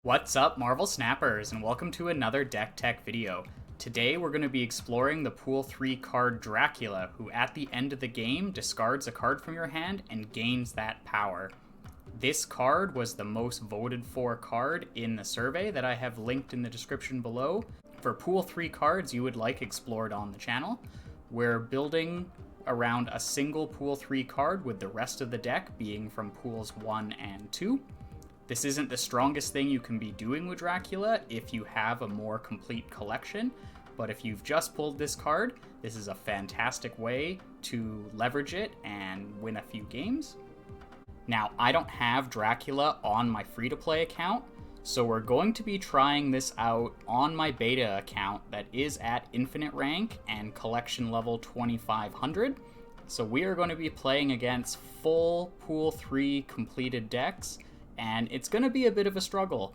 What's up, Marvel Snappers, and welcome to another Deck Tech video. Today we're going to be exploring the Pool 3 card Dracula, who at the end of the game discards a card from your hand and gains that power. This card was the most voted for card in the survey that I have linked in the description below. For Pool 3 cards you would like explored on the channel, we're building around a single Pool 3 card with the rest of the deck being from Pools 1 and 2. This isn't the strongest thing you can be doing with Dracula if you have a more complete collection, but if you've just pulled this card, this is a fantastic way to leverage it and win a few games. Now, I don't have Dracula on my free-to-play account, so we're going to be trying this out on my beta account that is at infinite rank and collection level 2500. So we are going to be playing against full Pool 3 completed decks, and it's going to be a bit of a struggle,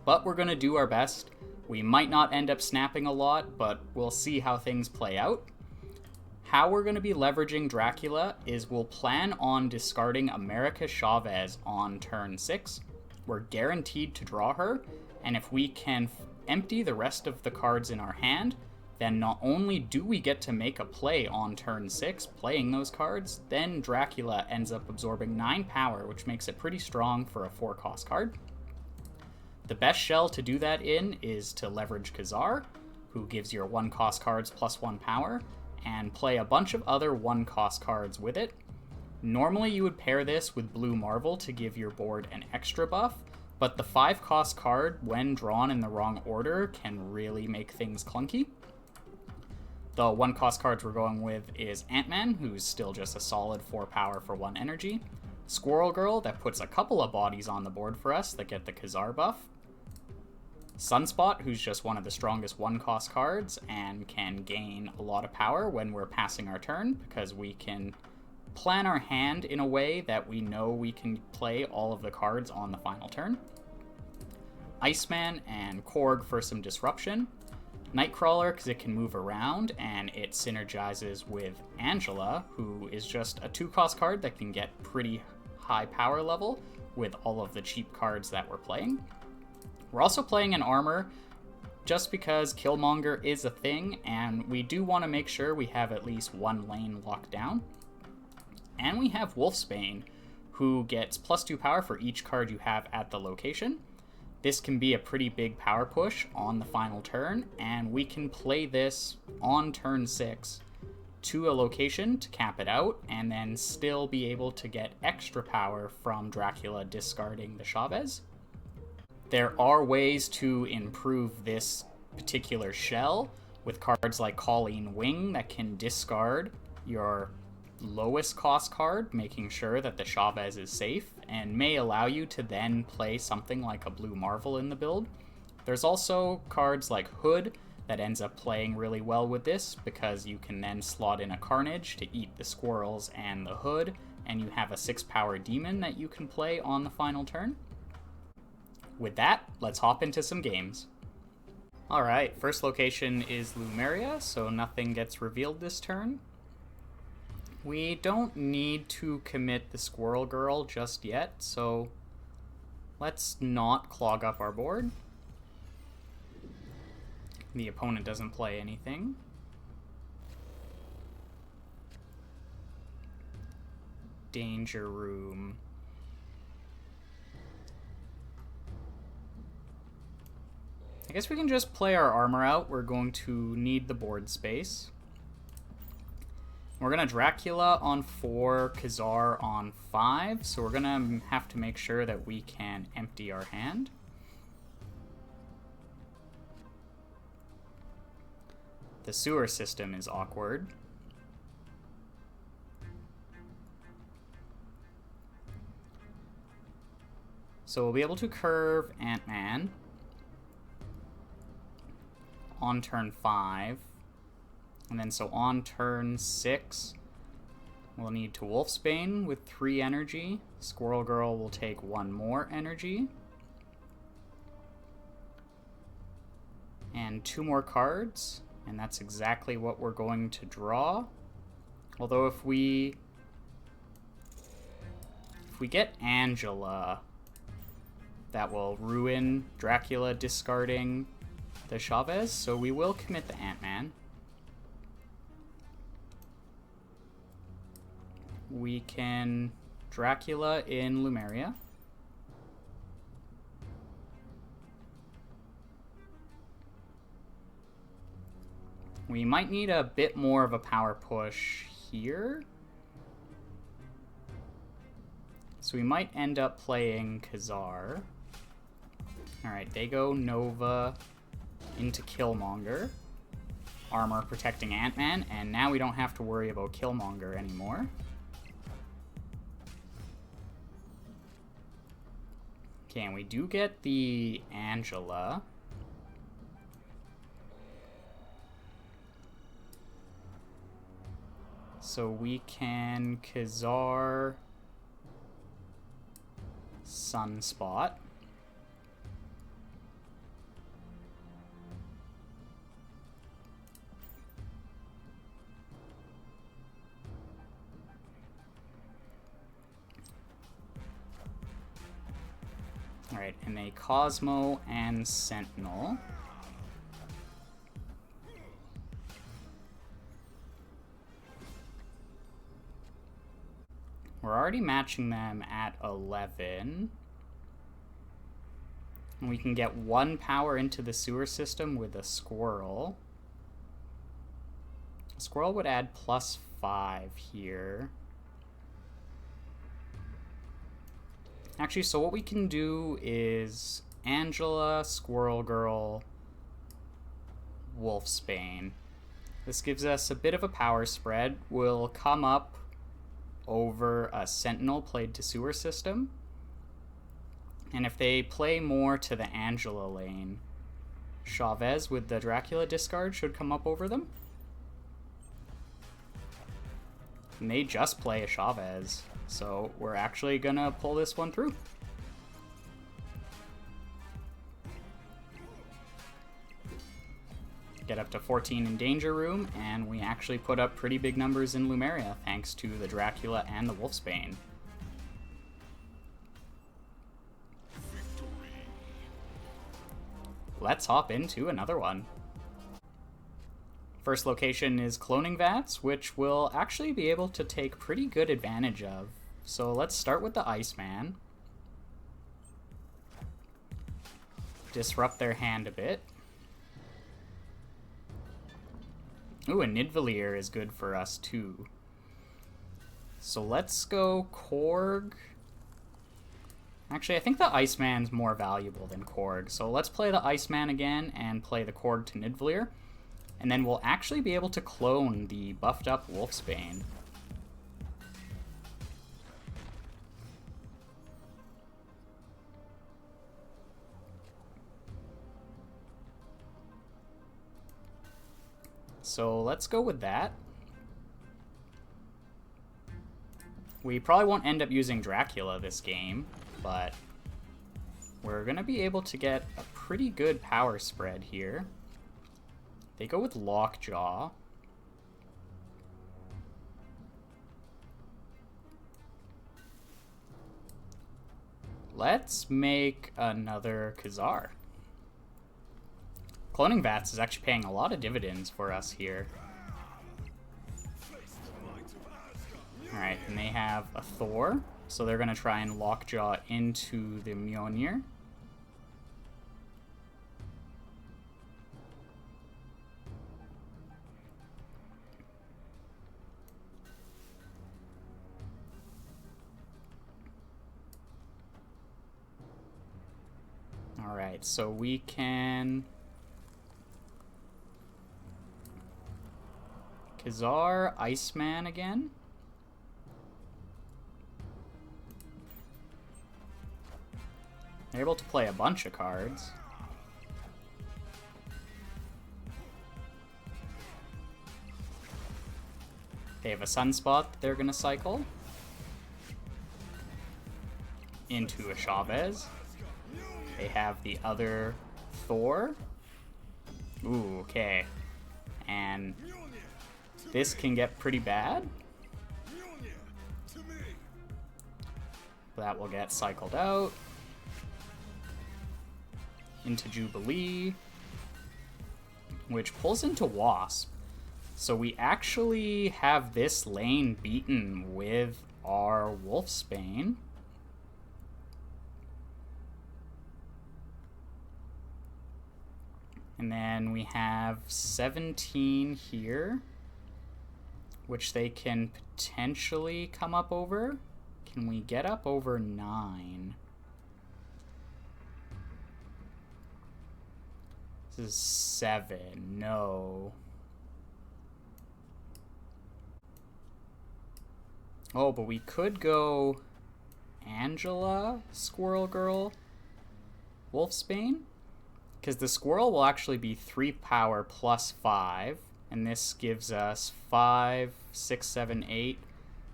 but we're going to do our best. We might not end up snapping a lot, but we'll see how things play out. How we're going to be leveraging Dracula is we'll plan on discarding America Chavez on turn 6. We're guaranteed to draw her, and if we can empty the rest of the cards in our hand, then not only do we get to make a play on turn 6 playing those cards, then Dracula ends up absorbing 9 power, which makes it pretty strong for a 4-cost card. The best shell to do that in is to leverage Khazar, who gives your 1-cost cards plus 1 power, and play a bunch of other 1-cost cards with it. Normally you would pair this with Blue Marvel to give your board an extra buff, but the 5-cost card, when drawn in the wrong order, can really make things clunky. The 1-cost cards we're going with is Ant-Man, who's still just a solid 4 power for 1 energy. Squirrel Girl, that puts a couple of bodies on the board for us that get the Khazar buff. Sunspot, who's just one of the strongest 1-cost cards and can gain a lot of power when we're passing our turn, because we can plan our hand in a way that we know we can play all of the cards on the final turn. Iceman and Korg for some disruption. Nightcrawler, because it can move around, and it synergizes with Angela, who is just a 2-cost card that can get pretty high power level with all of the cheap cards that we're playing. We're also playing an armor, just because Killmonger is a thing, and we do want to make sure we have at least one lane locked down. And we have Wolfsbane, who gets plus 2 power for each card you have at the location. This can be a pretty big power push on the final turn, and we can play this on turn 6 to a location to cap it out, and then still be able to get extra power from Dracula discarding the Chavez. There are ways to improve this particular shell with cards like Colleen Wing that can discard your lowest cost card, making sure that the Chavez is safe, and may allow you to then play something like a Blue Marvel in the build. There's also cards like Hood that ends up playing really well with this, because you can then slot in a Carnage to eat the squirrels and the Hood, and you have a 6-power demon that you can play on the final turn. With that, let's hop into some games. Alright, first location is Lumeria, so nothing gets revealed this turn. We don't need to commit the Squirrel Girl just yet, so let's not clog up our board. The opponent doesn't play anything. Danger Room. I guess we can just play our armor out. We're going to need the board space. We're going to Dracula on 4, Khazar on 5, so we're going to have to make sure that we can empty our hand. The sewer system is awkward. So we'll be able to curve Ant-Man on turn 5. And then so on turn 6, we'll need to Wolfsbane with 3 energy. Squirrel Girl will take 1 more energy. And 2 more cards, and that's exactly what we're going to draw. Although if we get Angela, that will ruin Dracula discarding the Chavez, so we will commit the Ant-Man. We can Dracula in Lumeria. We might need a bit more of a power push here. So we might end up playing Khazar. Alright, they go Nova into Killmonger. Armor protecting Ant-Man, and now we don't have to worry about Killmonger anymore. Okay, and we do get the Angela. So we can Khazar Sunspot. Alright, and a Cosmo and Sentinel. We're already matching them at 11. And we can get 1 power into the sewer system with a Squirrel. A Squirrel would add +5 here. Actually, so what we can do is Angela, Squirrel Girl, Wolfsbane. This gives us a bit of a power spread. We'll come up over a Sentinel played to sewer system. And if they play more to the Angela lane, Chavez with the Dracula discard should come up over them. And they just play a Chavez, so we're actually gonna pull this one through. Get up to 14 in Danger Room, and we actually put up pretty big numbers in Lumeria thanks to the Dracula and the Wolfsbane. Let's hop into another one. First location is Cloning Vats, which we'll actually be able to take pretty good advantage of. So let's start with the Iceman. Disrupt their hand a bit. Ooh, a Nidavellir is good for us too. So let's go Korg. Actually, I think the Iceman's more valuable than Korg. So let's play the Iceman again and play the Korg to Nidavellir. And then we'll actually be able to clone the buffed up Wolfsbane. So let's go with that. We probably won't end up using Dracula this game, but we're going to be able to get a pretty good power spread here. They go with Lockjaw. Let's make another Khazar. Cloning Vats is actually paying a lot of dividends for us here. Alright, and they have a Thor, so they're going to try and Lockjaw into the Mjolnir. Alright, so we can Khazar Iceman again. They're able to play a bunch of cards. They have a Sunspot that they're going to cycle into a Chavez. They have the other Thor. Ooh, okay. And this can get pretty bad. That will get cycled out. into Jubilee, which pulls into Wasp. So we actually have this lane beaten with our Wolfsbane. And then we have 17 here, which they can potentially come up over. Can we get up over 9? This is 7. No. Oh, but we could go Angela, Squirrel Girl, Wolfsbane. Because the Squirrel will actually be 3 power plus 5. And this gives us 5, 6, 7, 8.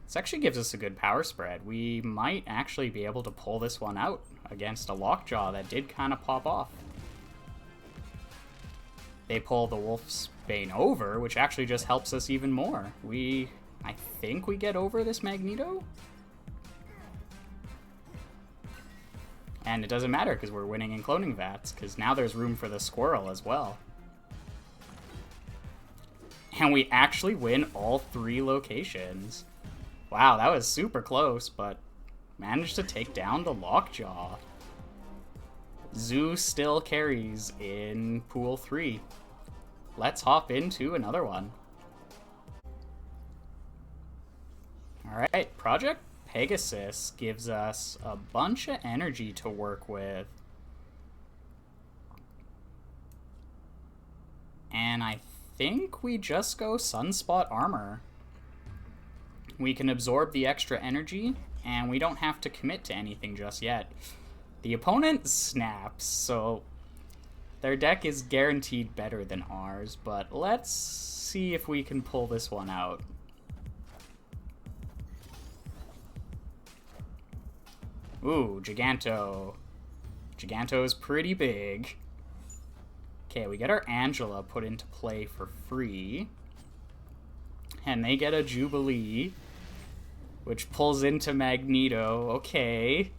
This actually gives us a good power spread. We might actually be able to pull this one out against a Lockjaw that did kind of pop off. They pull the Wolfsbane over, which actually just helps us even more. I think we get over this Magneto? And it doesn't matter because we're winning in cloning vats, because now there's room for the Squirrel as well. And we actually win all 3 locations. Wow, that was super close, but managed to take down the Lockjaw. Zoo still carries in Pool 3. Let's hop into another one. Alright, Project Pegasus gives us a bunch of energy to work with. And I think we just go Sunspot Armor. We can absorb the extra energy, and we don't have to commit to anything just yet. The opponent snaps, so their deck is guaranteed better than ours, but let's see if we can pull this one out. Ooh, Giganto. Giganto is pretty big. Okay, we get our Angela put into play for free. And they get a Jubilee, which pulls into Magneto. Okay.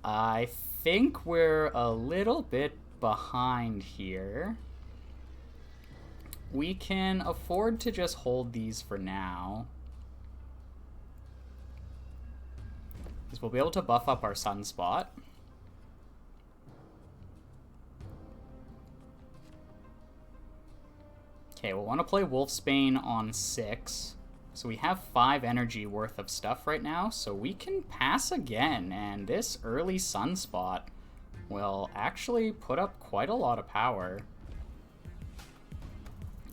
I think we're a little bit behind here. We can afford to just hold these for now, because we'll be able to buff up our Sunspot. Okay, we'll want to play Wolfsbane on 6. So we have 5 energy worth of stuff right now, so we can pass again, and this early Sunspot will actually put up quite a lot of power.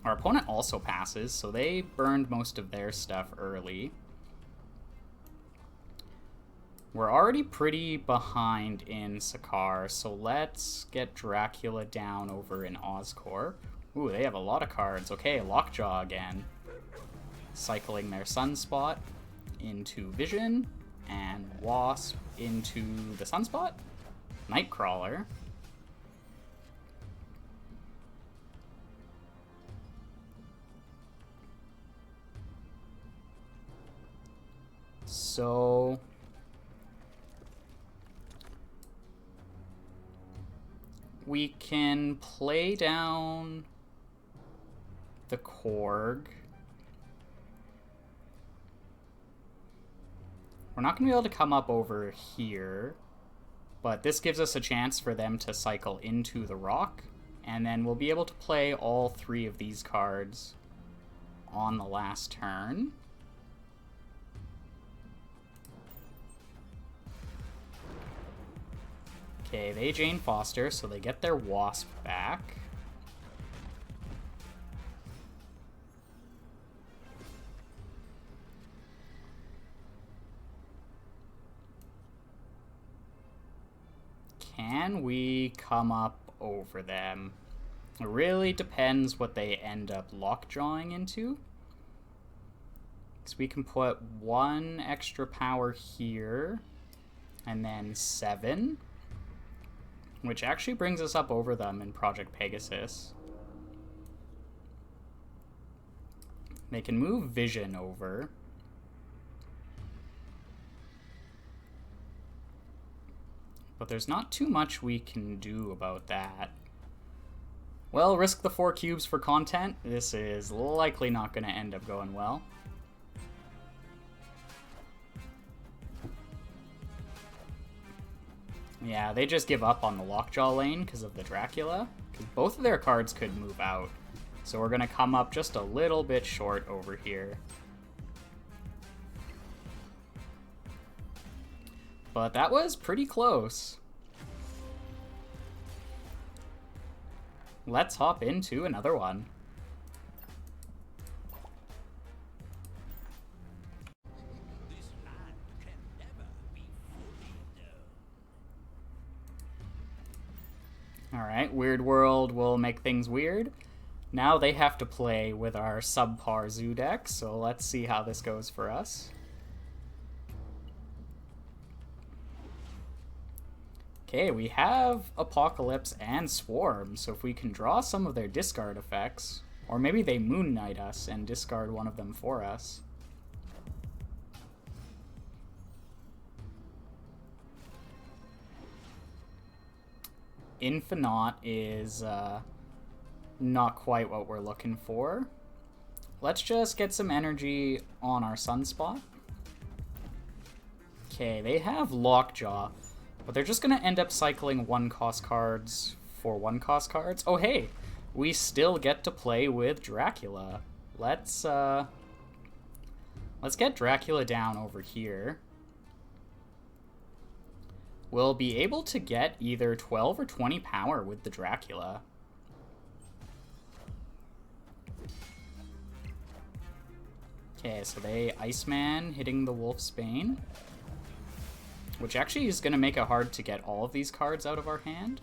Our opponent also passes, so they burned most of their stuff early. We're already pretty behind in Sakaar, so let's get Dracula down over in Oscorp. Ooh, they have a lot of cards. Okay, Lockjaw again. Cycling their Sunspot into Vision, and Wasp into the Sunspot. Nightcrawler. So we can play down the Korg. We're not going to be able to come up over here, but this gives us a chance for them to cycle into the rock, and then we'll be able to play all 3 of these cards on the last turn. Okay, they Jane Foster, so they get their Wasp back. Can we come up over them? It really depends what they end up lockjawing into. So we can put 1 extra power here, and then 7, which actually brings us up over them in Project Pegasus. They can move Vision over. but there's not too much we can do about that. Well, risk the 4 cubes for content. This is likely not going to end up going well. Yeah, they just give up on the Lockjaw lane because of the Dracula, because both of their cards could move out. So we're going to come up just a little bit short over here. But that was pretty close. Let's hop into another one. Alright, Weird World will make things weird. Now they have to play with our subpar zoo deck, so let's see how this goes for us. Okay, we have Apocalypse and Swarm, so if we can draw some of their discard effects, or maybe they Moon Knight us and discard one of them for us. Infinite is not quite what we're looking for. Let's just get some energy on our Sunspot. Okay, they have Lockjaw, but they're just going to end up cycling 1-cost cards for 1-cost cards. Oh, hey, we still get to play with Dracula. Let's get Dracula down over here. We'll be able to get either 12 or 20 power with the Dracula. Okay, so they Iceman hitting the Wolfsbane, which actually is going to make it hard to get all of these cards out of our hand.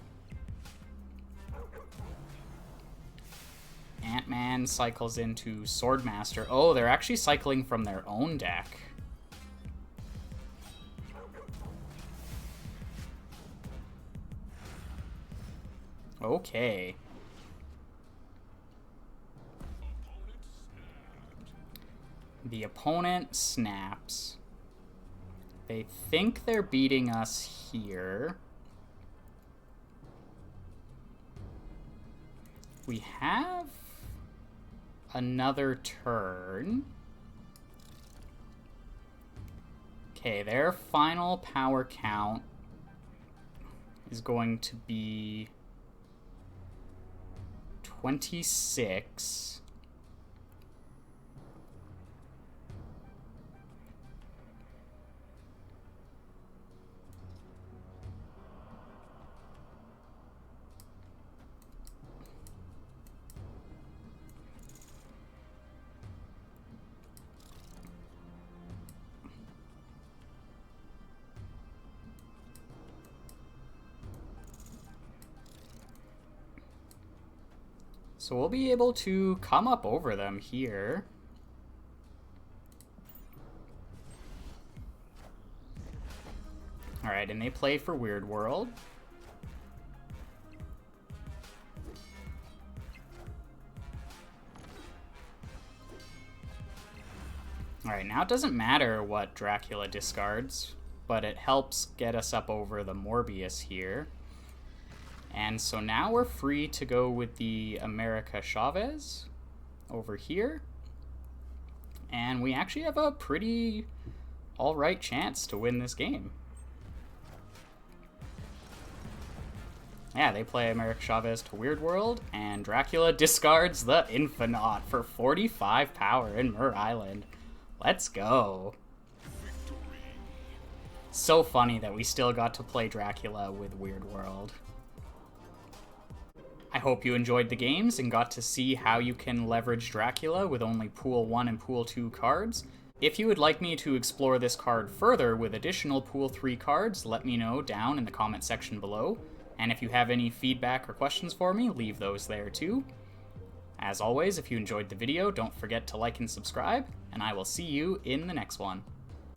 Ant-Man cycles into Swordmaster. Oh, they're actually cycling from their own deck. Okay. The opponent snaps. They think they're beating us here. We have another turn. Okay, their final power count is going to be 26. So we'll be able to come up over them here. Alright, and they play for Weird World. Alright, now it doesn't matter what Dracula discards, but it helps get us up over the Morbius here. And so now we're free to go with the America Chavez over here. And we actually have a pretty alright chance to win this game. Yeah, they play America Chavez to Weird World, and Dracula discards the Infinite for 45 power in Mer Island. Let's go. So funny that we still got to play Dracula with Weird World. I hope you enjoyed the games and got to see how you can leverage Dracula with only Pool 1 and Pool 2 cards. If you would like me to explore this card further with additional Pool 3 cards, let me know down in the comment section below. And if you have any feedback or questions for me, leave those there too. As always, if you enjoyed the video, don't forget to like and subscribe, and I will see you in the next one.